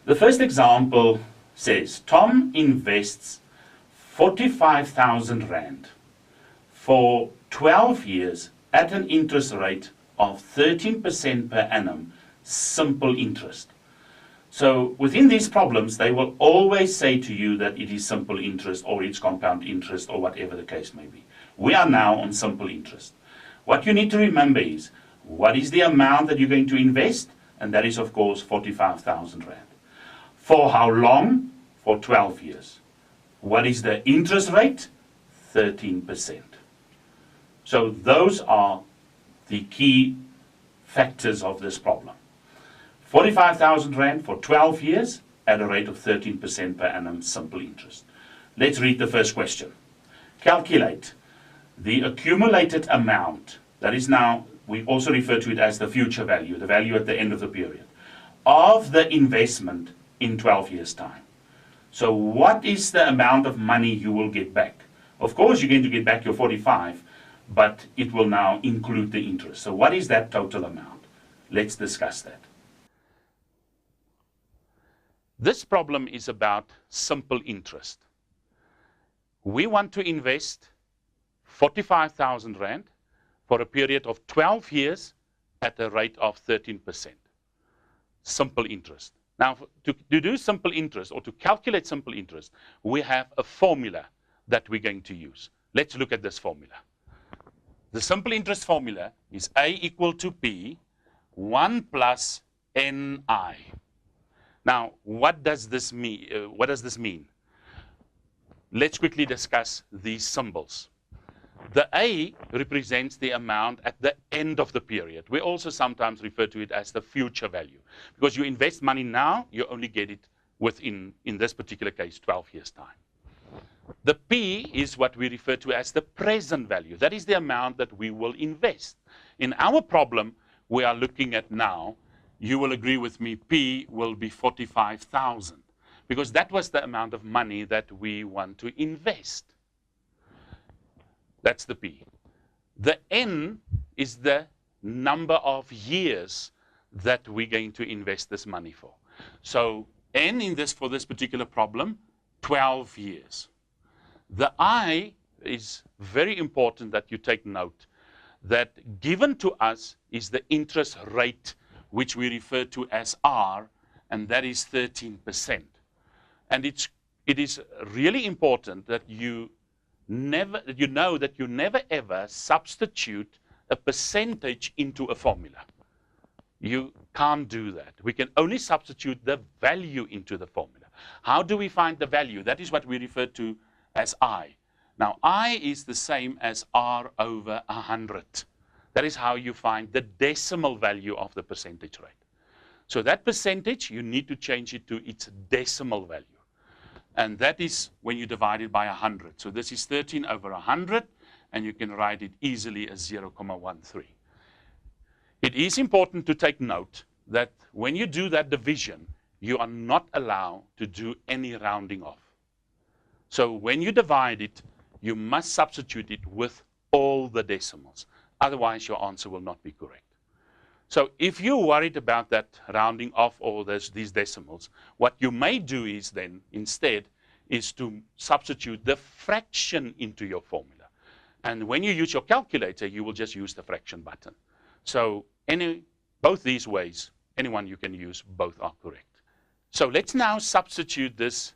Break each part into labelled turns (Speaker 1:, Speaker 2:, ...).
Speaker 1: The first example says, Tom invests 45,000 Rand for 12 years at an interest rate of 13% per annum, simple interest. So within these problems, they will always say to you that it is simple interest or it's compound interest or whatever the case may be. We are now on simple interest. What you need to remember is, what is the amount that you're going to invest? And that is, of course, 45,000 Rand. For how long? For 12 years. What is the interest rate? 13%. So those are the key factors of this problem. 45,000 Rand for 12 years at a rate of 13% per annum, simple interest. Let's read the first question. Calculate the accumulated amount, that is now, we also refer to it as the future value, the value at the end of the period, of the investment in 12 years' time. So what is the amount of money you will get back? Of course, you're going to get back your 45, but it will now include the interest. So what is that total amount? Let's discuss that. This problem is about simple interest. We want to invest 45,000 Rand for a period of 12 years at a rate of 13%. Simple interest. Now, to do simple interest or to calculate simple interest, we have a formula that we're going to use. Let's look at this formula. The simple interest formula is A equal to P, 1 plus NI. Now, what does this mean? Let's quickly discuss these symbols. The A represents the amount at the end of the period. We also sometimes refer to it as the future value. Because you invest money now, you only get it within, in this particular case, 12 years' time. The P is what we refer to as the present value. That is the amount that we will invest. In our problem, we are looking at now, you will agree with me, P will be 45,000. Because that was the amount of money that we want to invest. That's the P. The N is the number of years that we're going to invest this money for. So N for this particular problem, 12 years. The I is very important that you take note that given to us is the interest rate, which we refer to as R, and that is 13%. And it is really important that you know that you never ever substitute a percentage into a formula. You can't do that. We can only substitute the value into the formula. How do we find the value? That is what we refer to as I. Now, I is the same as R over 100. That is how you find the decimal value of the percentage rate. So that percentage, you need to change it to its decimal value. And that is when you divide it by 100. So this is 13 over 100, and you can write it easily as 0.13. It is important to take note that when you do that division, you are not allowed to do any rounding off. So when you divide it, you must substitute it with all the decimals. Otherwise, your answer will not be correct. So if you're worried about that rounding off all these decimals, what you may do is then instead is to substitute the fraction into your formula. And when you use your calculator, you will just use the fraction button. So both these ways, anyone you can use, both are correct. So let's now substitute this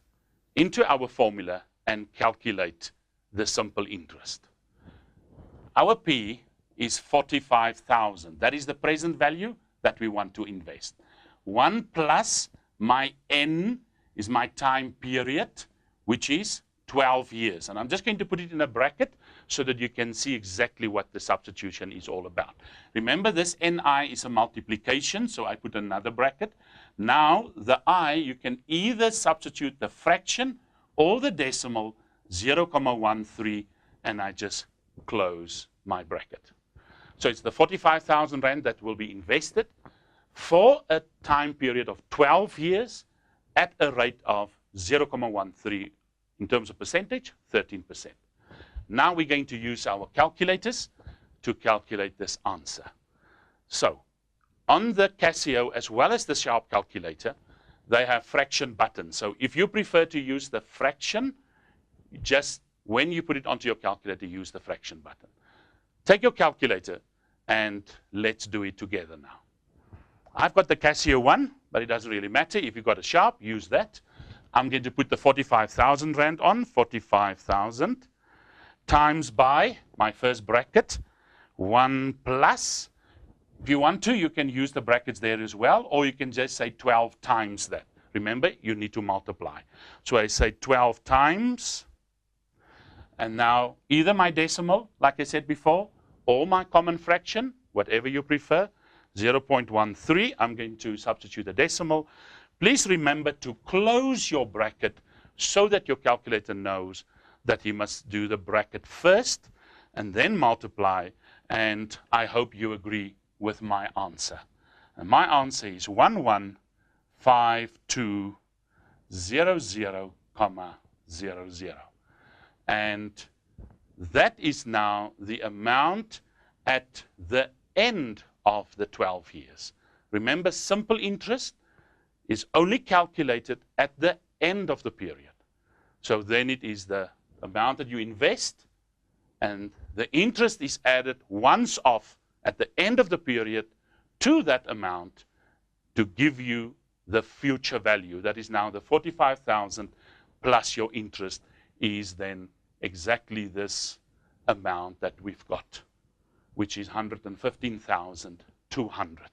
Speaker 1: into our formula and calculate the simple interest. Our P is 45,000. That is the present value that we want to invest. 1 plus my N is my time period, which is 12 years. And I'm just going to put it in a bracket so that you can see exactly what the substitution is all about. Remember, this NI is a multiplication, so I put another bracket. Now, the I, you can either substitute the fraction or the decimal, 0.13, and I just close my bracket. So it's the 45,000 Rand that will be invested for a time period of 12 years at a rate of 0.13 in terms of percentage, 13%. Now we're going to use our calculators to calculate this answer. So on the Casio as well as the Sharp calculator, they have fraction buttons. So if you prefer to use the fraction, just when you put it onto your calculator, use the fraction button. Take your calculator and let's do it together now. I've got the Casio one, but it doesn't really matter. If you've got a Sharp, use that. I'm going to put the 45,000 Rand on, 45,000 times by my first bracket, 1 plus. If you want to, you can use the brackets there as well, or you can just say 12 times that. Remember, you need to multiply. So I say 12 times, and now either my decimal, like I said before, or my common fraction, whatever you prefer, 0.13, I'm going to substitute a decimal. Please remember to close your bracket so that your calculator knows that you must do the bracket first and then multiply, and I hope you agree with my answer. And my answer is 115200,00. And that is now the amount at the end of the 12 years. Remember, simple interest is only calculated at the end of the period. So then it is the amount that you invest, and the interest is added once off at the end of the period to that amount to give you the future value. That is now the 45,000 plus your interest is then exactly this amount that we've got, which is 115,200.